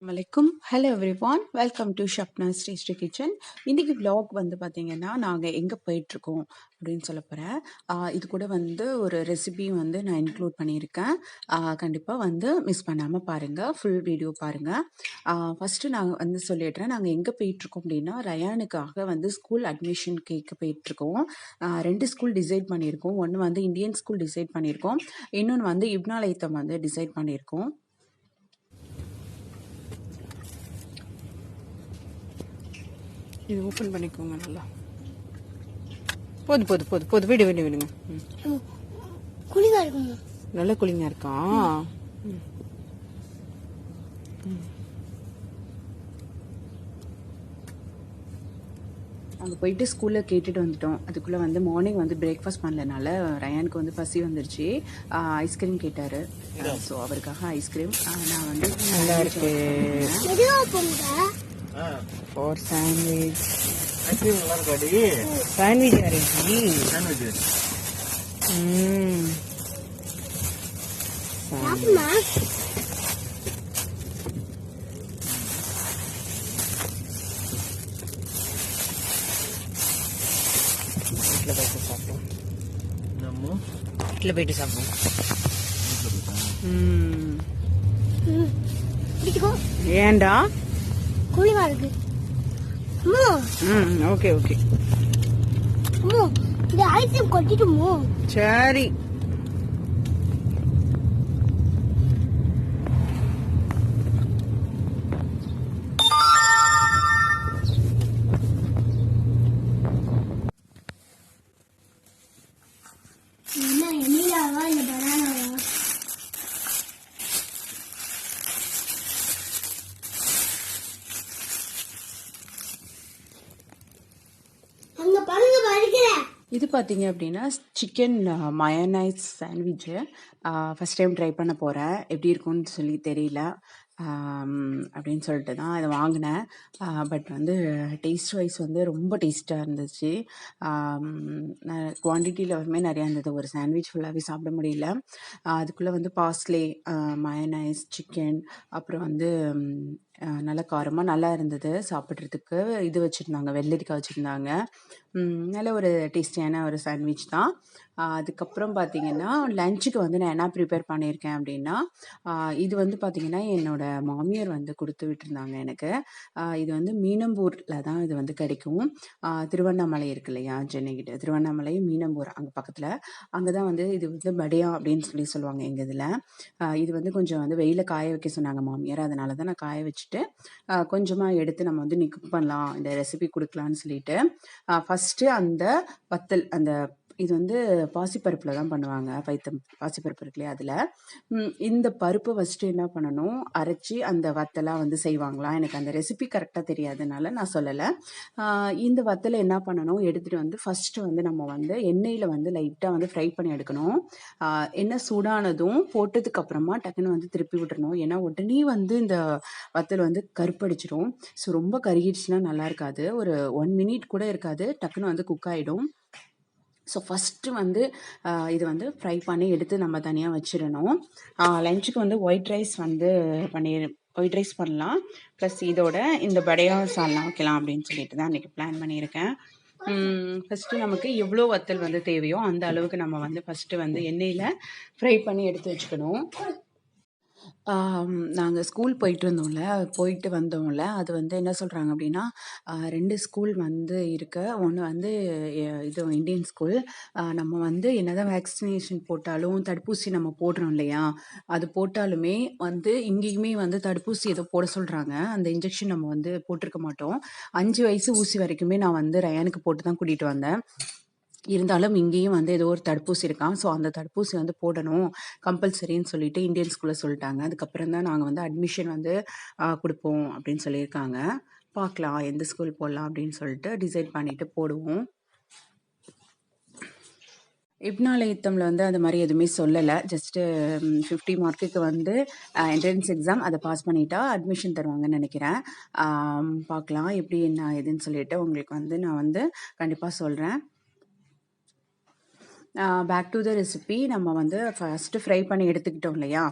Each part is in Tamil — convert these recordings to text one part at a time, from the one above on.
வணக்கம். Hello everyone, welcome to Shabna tasty kitchen. இன்றைக்கி vlog வந்து பார்த்திங்கன்னா நாங்கள் எங்கே போயிட்டுருக்கோம் அப்படின்னு சொல்ல போகிறேன். இது கூட வந்து ஒரு ரெசிபியும் வந்து நான் இன்க்ளூட் பண்ணியிருக்கேன். கண்டிப்பாக வந்து மிஸ் பண்ணாமல் பாருங்கள், ஃபுல் வீடியோ பாருங்கள். ஃபஸ்ட்டு நாங்கள் வந்து சொல்லிடுறேன், நாங்கள் எங்கே போயிட்டுருக்கோம் அப்படின்னா ரயானுக்காக வந்து ஸ்கூல் அட்மிஷன் கேட்க போயிட்டுருக்கோம். 2 ஸ்கூல் டிசைட் பண்ணியிருக்கோம். ஒன்று வந்து இந்தியன் ஸ்கூல் டிசைட் பண்ணியிருக்கோம், இன்னொன்று வந்து இப்னாலைத்தம் வந்து டிசைட் பண்ணியிருக்கோம். இது ஓப்பன் பண்ணிக்கோங்க நல்லா. போது விடுங்க. குளிங்கா இருக்குங்க, நல்ல குளிங்கா இருக்கா. அங்கே போயிட்டு ஸ்கூலில் கேட்டுட்டு வந்துட்டோம். அதுக்குள்ளே வந்து மார்னிங் வந்து பிரேக்ஃபாஸ்ட் பண்ணலனால ரயானுக்கு வந்து பசி வந்துருச்சு. ஐஸ்கிரீம் கேட்டார். ஸோ அவருக்காக ஐஸ்கிரீம் நான் வந்து நல்லா இருக்கு ஃபார் சாண்ட்விச். ஐஸ்கிரீம் நல்லா இருக்காடி. சாண்ட்விச் யாருக்கு? சாண்ட்விச். வீட்டில் போயிட்டு சாப்பிடுவோம். வீட்டில் போயிட்டு சாப்பிடுவோம். ஏண்டா குளிங்கா இருக்கு. ஓகே ஓகே, இது ஐஸ்கிரீம் கொட்டிட்டுமோ? சரி. இது பார்த்தீங்க அப்படின்னா chicken mayonnaise sandwich. First time try பண்ண போகிறேன், எப்படி இருக்கும்னு சொல்லி தெரியல. அப்படின்னு சொல்லிட்டு தான் இதை வாங்கினேன். பட் வந்து டேஸ்ட் வைஸ் வந்து ரொம்ப டேஸ்ட்டாக இருந்துச்சு. குவான்டிட்டி லெவலுமே நிறையா இருந்தது, ஒரு சாண்ட்விச் ஃபுல்லாகவே சாப்பிட முடியல. அதுக்குள்ளே வந்து பாஸ்லே, மயோனைஸ், சிக்கன், அப்புறம் வந்து நல்லா காரமாக நல்லா இருந்தது சாப்பிட்றதுக்கு. இது வச்சுருந்தாங்க, வெள்ளரிக்காய் வச்சுருந்தாங்க. நல்ல ஒரு டேஸ்டியான ஒரு சாண்ட்விச் தான். அதுக்கப்புறம் பார்த்திங்கன்னா லஞ்சுக்கு வந்து நான் என்ன ப்ரிப்பேர் பண்ணியிருக்கேன் அப்படின்னா, இது வந்து பார்த்திங்கன்னா என்னோடய மாமியார் வந்து கொடுத்து விட்டுருந்தாங்க எனக்கு. இது வந்து மீனம்பூரில் தான் இது வந்து கிடைக்கும். திருவண்ணாமலை இருக்கு இல்லையா, சென்னைக்கிட்ட திருவண்ணாமலை மீனம்பூர் அங்கே பக்கத்தில். அங்கே தான் வந்து இது வந்து படையா அப்படின்னு சொல்லுவாங்க எங்கள் இதில். இது வந்து கொஞ்சம் வந்து வெயிலில் காய வைக்க சொன்னாங்க மாமியார், அதனால தான் நான் காய வச்சுட்டு கொஞ்சமாக எடுத்து நம்ம வந்து குக் பண்ணலாம், இந்த ரெசிபி கொடுக்கலான்னு சொல்லிட்டு ஃபஸ்ட்டு அந்த வத்தல், அந்த இது வந்து பாசிப்பருப்பில் தான் பண்ணுவாங்க. பாசிப்பருப்பு இருக்கு இல்லையா, அதில் இந்த பருப்பை ஃபஸ்ட்டு என்ன பண்ணணும், அரைச்சி அந்த வத்தலாக வந்து செய்வாங்களாம். எனக்கு அந்த ரெசிபி கரெக்டாக தெரியாதனால நான் சொல்லலை. இந்த வத்தலை என்ன பண்ணணும், எடுத்துகிட்டு வந்து ஃபஸ்ட்டு வந்து நம்ம வந்து எண்ணெயில் வந்து லைட்டாக வந்து ஃப்ரை பண்ணி எடுக்கணும். எண்ணெய் சூடானதும் போட்டதுக்கப்புறமா டக்குன்னு வந்து திருப்பி விட்டுறணும். ஏன்னா உடனே வந்து இந்த வத்தல் வந்து கருப்படிச்சிடும். ஸோ ரொம்ப கருகிடுச்சுன்னா நல்லா இருக்காது, ஒரு 1 மினிட் கூட இருக்காது, டக்குன்னு வந்து குக் ஆகிடும். ஸோ ஃபஸ்ட்டு வந்து இது வந்து ஃப்ரை பண்ணி எடுத்து நம்ம தனியாக வச்சிடணும். லஞ்சுக்கு வந்து ஒயிட் ரைஸ் வந்து ஒயிட் ரைஸ் பண்ணலாம், ப்ளஸ் இதோட இந்த படையா சால்னா வைக்கலாம் அப்படின்னு சொல்லிட்டு தான் இன்றைக்கி பிளான் பண்ணியிருக்கேன். ஃபஸ்ட்டு நமக்கு எவ்வளோ வத்தல் வந்து தேவையோ அந்த அளவுக்கு நம்ம வந்து ஃபஸ்ட்டு வந்து எண்ணெயில் ஃப்ரை பண்ணி எடுத்து வச்சுக்கணும். நாங்கள் ஸ்கூல் போயிட்டு வந்தோம்ல, அது வந்து என்ன சொல்கிறாங்க அப்படின்னா, 2 ஸ்கூல் வந்து இருக்கு. ஒன்று வந்து இது இந்தியன் ஸ்கூல். நம்ம வந்து என்னதான் வேக்சினேஷன் போட்டாலும், தடுப்பூசி நம்ம போடுறோம் இல்லையா, அது போட்டாலுமே வந்து இங்கேயுமே வந்து தடுப்பூசி ஏதோ போட சொல்கிறாங்க. அந்த இன்ஜெக்ஷன் நம்ம வந்து போட்டிருக்க மாட்டோம். 5 வயசு ஊசி வரைக்குமே நான் வந்து ரயானுக்கு போட்டு தான் கூட்டிகிட்டு வந்தேன். இருந்தாலும் இங்கேயும் வந்து ஏதோ ஒரு தடுப்பூசி இருக்கான். ஸோ அந்த தடுப்பூசி வந்து போடணும் கம்பல்சரின்னு சொல்லிட்டு இந்தியன் ஸ்கூலில் சொல்லிட்டாங்க. அதுக்கப்புறம் தான் நாங்கள் வந்து அட்மிஷன் வந்து கொடுப்போம் அப்படின்னு சொல்லியிருக்காங்க. பார்க்கலாம் எந்த ஸ்கூல் போடலாம் அப்படின்னு சொல்லிட்டு டிசைட் பண்ணிவிட்டு போடுவோம். இப்னாலயத்தமில் வந்து அது மாதிரி எதுவுமே சொல்லலை. ஜஸ்ட்டு 50 மார்க்குக்கு வந்து என்ட்ரன்ஸ் எக்ஸாம் அதை பாஸ் பண்ணிட்டா அட்மிஷன் தருவாங்கன்னு நினைக்கிறேன். பார்க்கலாம் எப்படி என்ன ஏதுன்னு சொல்லிட்டு உங்களுக்கு வந்து நான் வந்து கண்டிப்பாக சொல்கிறேன். Back to the recipe. நம்ம வந்து ஃபஸ்ட்டு ஃப்ரை பண்ணி எடுத்துக்கிட்டோம் இல்லையா,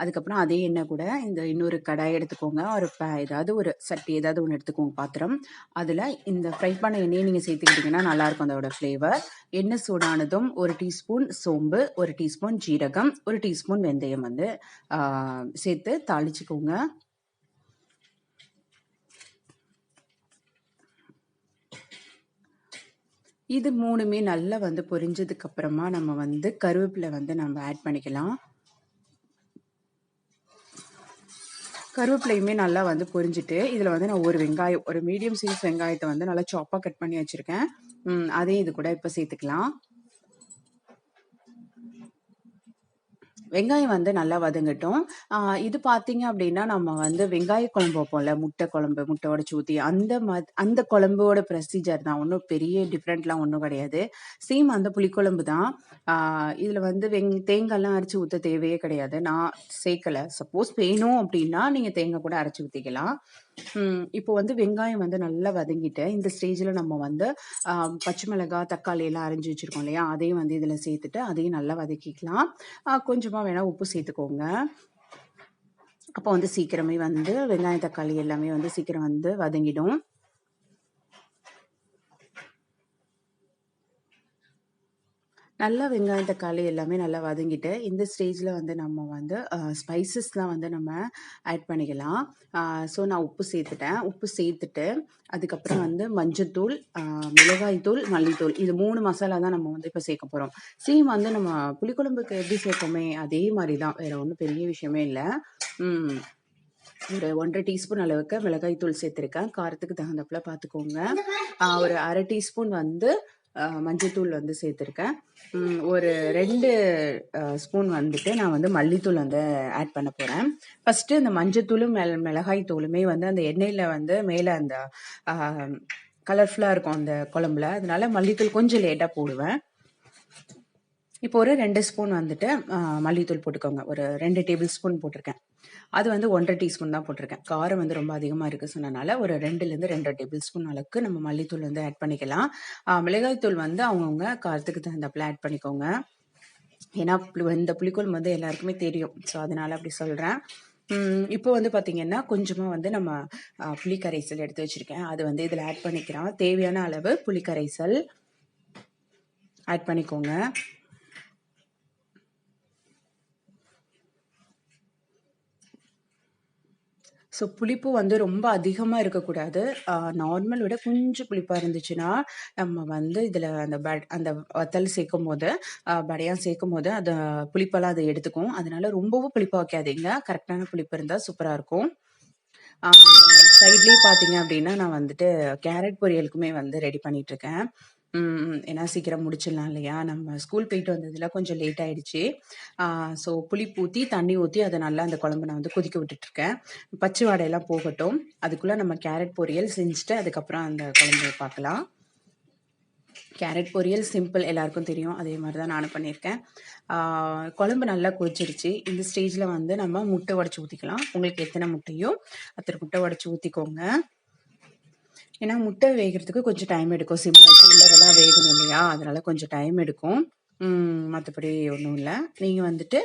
அதுக்கப்புறம் அதே எண்ணெய் கூட இந்த இன்னொரு கடாய் எடுத்துக்கோங்க. ஒரு ஏதாவது ஒரு சட்டி ஏதாவது ஒன்று எடுத்துக்கோங்க, பாத்திரம். அதில் இந்த ஃப்ரை பண்ண எண்ணெயை நீங்கள் சேர்த்துக்கிட்டிங்கன்னா நல்லாயிருக்கும் அதோட ஃப்ளேவர். எண்ணெய் சூடானதும் 1 டீஸ்பூன் சோம்பு, 1 டீஸ்பூன் ஜீரகம், 1 டீஸ்பூன் வெந்தயம் வந்து சேர்த்து தாளிச்சுக்கோங்க. இது 3மே நல்லா வந்து பொரிஞ்சதுக்கு அப்புறமா நம்ம வந்து கருவேப்பிலை வந்து நம்ம ஆட் பண்ணிக்கலாம். கருவேப்பிலையுமே நல்லா வந்து பொரிஞ்சுட்டு இதில் வந்து நான் ஒரு வெங்காயம், ஒரு மீடியம் சைஸ் வெங்காயத்தை வந்து நல்லா சாப்பாக கட் பண்ணி வச்சுருக்கேன். அதையும் இது கூட இப்போ சேர்த்துக்கலாம். வெங்காயம் வந்து நல்லா வதங்கட்டும். இது பார்த்தீங்க அப்படின்னா நம்ம வந்து வெங்காய குழம்பு வைப்போம்ல, முட்டை குழம்பு, முட்டை உடச்சி ஊற்றி, அந்த குழம்போட ப்ரொசீஜர் தான். ஒன்றும் பெரிய டிஃப்ரெண்ட்லாம் ஒன்றும் கிடையாது. சேம் அந்த புளிக்குழம்பு தான். இதில் வந்து தேங்காய்லாம் அரைச்சி ஊற்ற தேவையே கிடையாது. நான் சேர்க்கலை. சப்போஸ் வேணும் அப்படின்னா நீங்கள் தேங்காய் கூட அரைச்சி ஊற்றிக்கலாம். இப்போ வந்து வெங்காயம் வந்து நல்லா வதங்கிட்டு இந்த ஸ்டேஜில் நம்ம வந்து பச்சை மிளகாய், தக்காளி எல்லாம் அரைஞ்சி வச்சுருக்கோம் இல்லையா, அதையும் வந்து இதில் சேர்த்துட்டு அதையும் நல்லா வதக்கிக்கலாம். கொஞ்சமாக வேணால் உப்பு சேர்த்துக்கோங்க. அப்போ வந்து சீக்கிரமே வந்து வெங்காயம், தக்காளி எல்லாமே வந்து சீக்கிரம் வந்து வதங்கிடும். நல்லா வெங்காயம், தக்காளி எல்லாமே நல்லா வதங்கிட்டு இந்த ஸ்டேஜில் வந்து நம்ம வந்து ஸ்பைசஸ்லாம் வந்து நம்ம ஆட் பண்ணிக்கலாம். ஸோ நான் உப்பு சேர்த்துட்டேன். உப்பு சேர்த்துட்டு அதுக்கப்புறம் வந்து மஞ்சத்தூள், மிளகாய்த்தூள், மல்லித்தூள், இது 3 மசாலா தான் நம்ம வந்து இப்போ சேர்க்க போகிறோம். சேம் வந்து நம்ம புளிக்குழம்புக்கு எப்படி சேர்ப்போமே அதே மாதிரி தான், வேறு ஒன்றும் பெரிய விஷயமே இல்லை. ஒரு 1.5 டீஸ்பூன் அளவுக்கு மிளகாய்த்தூள் சேர்த்துருக்கேன். காரத்துக்கு தகுந்தப்பல பார்த்துக்கோங்க. ஒரு 1/2 டீஸ்பூன் வந்து மஞ்சத்தூள் வந்து சேர்த்துருக்கேன். ஒரு 2 ஸ்பூன் வந்துட்டு நான் வந்து மல்லித்தூள் வந்து ஆட் பண்ண போகிறேன். ஃபஸ்ட்டு இந்த மஞ்சத்தூளும் மிளகாய் தூளுமே வந்து அந்த எண்ணெயில் வந்து மேலே அந்த கலர்ஃபுல்லாக இருக்கும் அந்த குழம்புல, அதனால மல்லித்தூள் கொஞ்சம் லேட்டாக போடுவேன். இப்போ ஒரு 2 ஸ்பூன் வந்துட்டு மல்லித்தூள் போட்டுக்கோங்க. ஒரு 2 டேபிள் ஸ்பூன் போட்டிருக்கேன். அது வந்து 1.5 டீஸ்பூன் தான் போட்டிருக்கேன். காரம் வந்து ரொம்ப அதிகமாக இருக்குது சொன்னனால ஒரு 2லேருந்து 2 டேபிள் ஸ்பூன் அளவுக்கு நம்ம மல்லித்தூள் வந்து ஆட் பண்ணிக்கலாம். மிளகாய்த்தூள் வந்து அவங்கவுங்க காரத்துக்கு தகுந்தப்பல ஆட் பண்ணிக்கோங்க. ஏன்னா இந்த புளிக்குழம்பு வந்து எல்லாருக்குமே தெரியும், ஸோ அதனால அப்படி சொல்கிறேன். இப்போ வந்து பார்த்தீங்கன்னா கொஞ்சமாக வந்து நம்ம புளிக்கரைசல் எடுத்து வச்சுருக்கேன். அது வந்து இதில் ஆட் பண்ணிக்கிறோம். தேவையான அளவு புளிக்கரைசல் ஆட் பண்ணிக்கோங்க. ஸோ புளிப்பு வந்து ரொம்ப அதிகமாக இருக்கக்கூடாது. நார்மல் விட கொஞ்சம் புளிப்பாக இருந்துச்சுன்னா நம்ம வந்து இதில் அந்த வத்தல் சேர்க்கும்போது, வடையாக சேர்க்கும்போது அந்த புளிப்பெல்லாம் அதை எடுத்துக்கும். அதனால ரொம்பவும் புளிப்பாக வைக்காதீங்க. கரெக்டான புளிப்பு இருந்தால் சூப்பராக இருக்கும். சைட்லேயே பார்த்தீங்க அப்படின்னா நான் வந்துட்டு கேரட் பொரியலுக்குமே வந்து ரெடி பண்ணிகிட்ருக்கேன். ஏன்னா சீக்கிரம் முடிச்சிடலாம் இல்லையா, நம்ம ஸ்கூல் போயிட்டு வந்ததில் கொஞ்சம் லேட் ஆகிடுச்சு. ஸோ புளிப்பு ஊற்றி தண்ணி ஊற்றி அதை நல்லா அந்த குழம்பு நான் வந்து கொதிக்க விட்டுட்ருக்கேன். பச்சை வாடையெல்லாம் போகட்டும். அதுக்குள்ளே நம்ம கேரட் பொரியல் செஞ்சுட்டு அதுக்கப்புறம் அந்த குழம்பு பார்க்கலாம். கேரட் பொரியல் சிம்பிள், எல்லாருக்கும் தெரியும். அதே மாதிரி தான் நானும் பண்ணியிருக்கேன். குழம்பு நல்லா கொதிச்சிருச்சு. இந்த ஸ்டேஜில் வந்து நம்ம முட்டை உடச்சி ஊற்றிக்கலாம். உங்களுக்கு எத்தனை முட்டையோ அத்தனை முட்டை உடச்சி ஊற்றிக்கோங்க. ஏன்னா முட்டை வேகிறதுக்கு கொஞ்சம் டைம் எடுக்கும். சிம்பிள் வச்சு உள்ளரெல்லாம் வேகணும் இல்லையா, அதனால கொஞ்சம் டைம் எடுக்கும். மற்றபடி ஒன்றும் இல்லை. நீங்கள் வந்துட்டு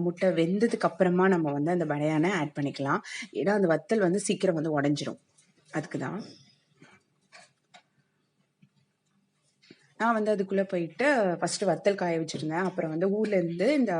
முட்டை வெந்ததுக்கு அப்புறமா நம்ம வந்து அந்த வடையான ஆட் பண்ணிக்கலாம். ஏன்னா அந்த வத்தல் வந்து சீக்கிரம் வந்து உடஞ்சிரும், அதுக்கு தான். நான் வந்து அதுக்குள்ளே போயிட்டு ஃபஸ்ட்டு வத்தல் காய வச்சுருந்தேன். அப்புறம் வந்து ஊர்லேருந்து இந்த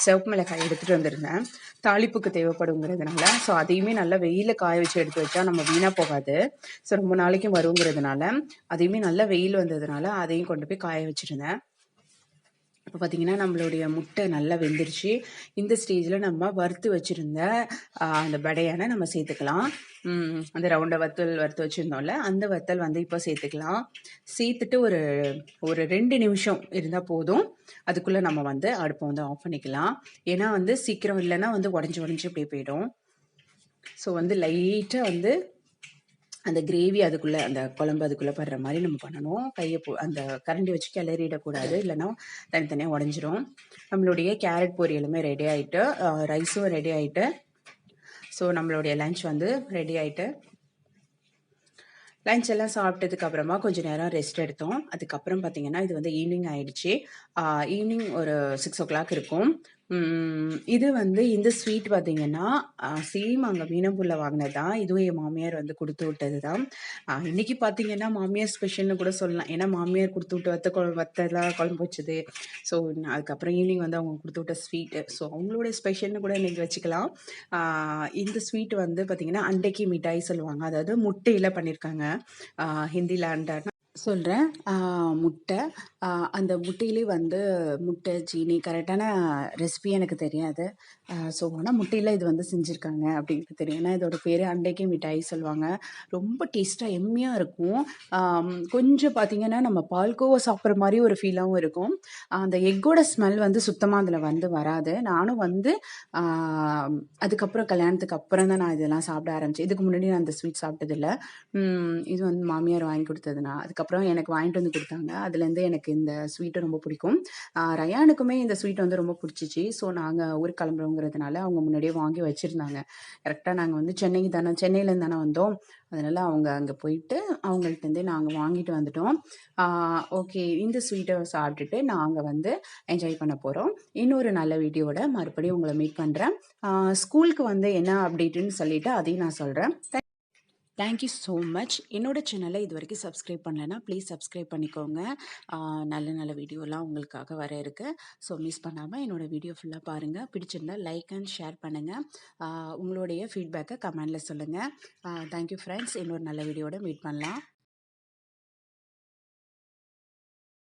சிவப்பு மிளகாய் எடுத்துகிட்டு வந்திருந்தேன், தாளிப்புக்கு தேவைப்படுங்கிறதுனால. ஸோ அதையுமே நல்லா வெயிலில் காய வச்சு எடுத்து வச்சா நம்ம வீணாக போகாது. ஸோ ரொம்ப நாளைக்கும் வருங்கிறதுனால அதையுமே நல்லா வெயில் வந்ததுனால அதையும் கொண்டு போய் காய வச்சுருந்தேன். இப்போ பார்த்தீங்கன்னா நம்மளுடைய முட்டை நல்லா வெந்துருச்சு. இந்த ஸ்டேஜில் நம்ம வறுத்து வச்சுருந்த அந்த வடையான நம்ம சேர்த்துக்கலாம். அந்த ரவுண்டை வறுத்து வச்சுருந்தோம்ல, அந்த வத்தல் வந்து இப்போ சேர்த்துக்கலாம். சேர்த்துட்டு ஒரு 2 நிமிஷம் இருந்தால் போதும். அதுக்குள்ளே நம்ம வந்து அடுப்பை வந்து ஆஃப் பண்ணிக்கலாம். ஏன்னா வந்து சீக்கிரம் இல்லைன்னா வந்து உடஞ்சி இப்படியே போயிடும். ஸோ வந்து லைட்டாக வந்து அந்த கிரேவி அதுக்குள்ளே அந்த குழம்பு அதுக்குள்ளே படுற மாதிரி நம்ம பண்ணணும். கையை அந்த கரண்டி வச்சு கிளறிடக்கூடாது, இல்லைன்னா தனித்தனியாக உடஞ்சிரும். நம்மளுடைய கேரட் பொரியலுமே ரெடி ஆகிட்டு, ரைஸும் ரெடி ஆகிட்டு, ஸோ நம்மளுடைய லஞ்ச் வந்து ரெடி ஆகிட்டு, லஞ்ச் எல்லாம் சாப்பிட்டதுக்கு அப்புறமா கொஞ்சம் நேரம் ரெஸ்ட் எடுத்தோம். அதுக்கப்புறம் பார்த்தீங்கன்னா இது வந்து ஈவினிங் ஆயிடுச்சு. ஈவினிங் ஒரு 6 o'clock இருக்கும். இது வந்து இந்த ஸ்வீட் பார்த்தீங்கன்னா சேம் அங்கே மீனம்பூரில் வாங்கினது தான். இதுவும் என் மாமியார் வந்து கொடுத்து விட்டது தான். இன்னைக்கு பார்த்தீங்கன்னா மாமியார் ஸ்பெஷல்னு கூட சொல்லலாம். ஏன்னா மாமியார் கொடுத்து விட்டு வத்தெல்லாம் குழம்பு வச்சது. ஸோ அதுக்கப்புறம் ஈவினிங் வந்து அவங்க கொடுத்து விட்ட ஸ்வீட்டு, ஸோ அவங்களோட ஸ்பெஷல்னு கூட இன்னைக்கு வச்சுக்கலாம். இந்த ஸ்வீட் வந்து பார்த்தீங்கன்னா அண்டைக்கு மிட்டாய் சொல்லுவாங்க, அதாவது முட்டையில் பண்ணியிருக்காங்க. ஹிந்தியில் அண்டா சொல்கிறேன். முட்டை, அந்த முட்டையிலே வந்து முட்டை சீனி கரெக்டான ரெசிபி எனக்கு தெரியாது. ஸோ ஆனால் முட்டையில் இது வந்து செஞ்சுருக்காங்க அப்படின்ட்டு தெரியும். ஏன்னா இதோட பேர் அண்டைக்கு மிட்டாய் சொல்லுவாங்க. ரொம்ப டேஸ்ட்டாக எம்மியாக இருக்கும். கொஞ்சம் பார்த்திங்கன்னா நம்ம பால்கோவா சாப்பிட்ற மாதிரி ஒரு ஃபீலாகவும் இருக்கும். அந்த எக்கோட ஸ்மெல் வந்து சுத்தமாக அதில் வந்து வராது. நானும் வந்து அதுக்கப்புறம் கல்யாணத்துக்கு அப்புறம் தான் நான் இதெல்லாம் சாப்பிட ஆரம்பித்தேன். இதுக்கு முன்னாடி நான் அந்த ஸ்வீட் சாப்பிட்டதில்லை. இது வந்து மாமியார் வாங்கி கொடுத்ததுனா, அதுக்கப்புறம் எனக்கு வாங்கிட்டு வந்து கொடுத்தாங்க. அதுலேருந்து எனக்கு இந்த ஸ்வீட்டு ரொம்ப பிடிக்கும். ரயானுக்குமே இந்த ஸ்வீட் வந்து ரொம்ப பிடிச்சிச்சு. ஸோ நாங்கள் ஊருக்கு கிளம்புறோங்கிறதுனால அவங்க முன்னாடியே வாங்கி வச்சுருந்தாங்க. கரெக்டாக நாங்கள் வந்து சென்னையிலேருந்து தானே வந்தோம். அதனால் அவங்க அங்கே போயிட்டு அவங்கள்ட்டேருந்தே நாங்கள் வாங்கிட்டு வந்துட்டோம். ஓகே, இந்த ஸ்வீட்டை சாப்பிட்டுட்டு நாங்கள் வந்து என்ஜாய் பண்ண போகிறோம். இன்னொரு நல்ல வீடியோட மறுபடியும் உங்களை மீட் பண்ணுறேன். ஸ்கூலுக்கு வந்து என்ன அப்டேட்டுன்னு சொல்லிவிட்டு அதையும் நான் சொல்கிறேன். Thank you so much. என்னோட சேனலை இது வரைக்கும் சப்ஸ்கிரைப் பண்ணலைன்னா ப்ளீஸ் சப்ஸ்கிரைப் பண்ணிக்கோங்க. நல்ல நல்ல வீடியோலாம் உங்களுக்காக வர இருக்குது. ஸோ மிஸ் பண்ணாமல் என்னோடய வீடியோ ஃபுல்லாக பாருங்கள். பிடிச்சிருந்தால் லைக் அண்ட் ஷேர் பண்ணுங்கள். உங்களுடைய ஃபீட்பேக்கை கமெண்டில் சொல்லுங்கள். Thank you friends. இன்னொரு நல்ல வீடியோட மீட் பண்ணலாம்.